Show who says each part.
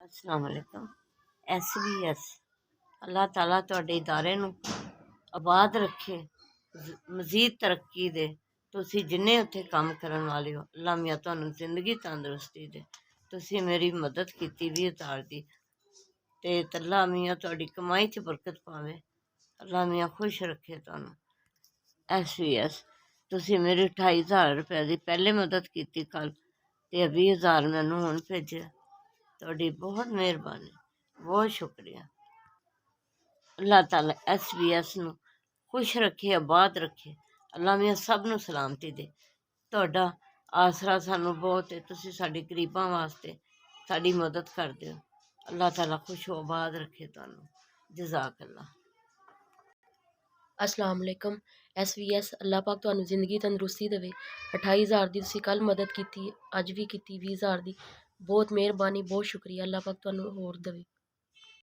Speaker 1: अस्सलाम वालेकुम। SBS अल्लाह ताला तुहाडे इदारे नूं आबाद रखे, मज़ीद तरक्की दे। तुसीं जिन्ने उत्थे काम करन वाले हो, अल्लाह मियां तुहानूं जिंदगी तंदरुस्ती दे। तुसीं मेरी मदद कीती 20,000 दी, ते अल्लाह मियां तुहाडी कमाई च बरकत पावे। अल्लाह मियां खुश रखे तुहानूं। SBS तुसीं मेरी 28,000 रुपए दी पैह्ले मदद कीती कल, ते 20,000 मैनूं हुण भेजे। तुहाडी बहुत मेहरबानी, बहुत शुक्रिया। अल्लाह ताला SBS नूं खुश रखे, आबाद रखे। अल्लाह मियां सब नूं सलामती दे। तुहाडा आसरा सानूं बहुत है, तुसीं साडी गरीबां वास्ते साडी मदद करदे हो। अल्लाह ताला खुश आबाद रखे तुहानूं। जज़ाकल्लाह।
Speaker 2: अस्सलाम वालेकुम। SBS अल्लाह पाक तुहानूं ज़िंदगी तंदरुस्ती देवे। 28,000 दी तुसीं कल मदद कीती, अज भी कीती 20,000 दी। बहुत मेहरबानी, बहुत शुक्रिया। अल्लाह पाक तुहानूं होर देवे।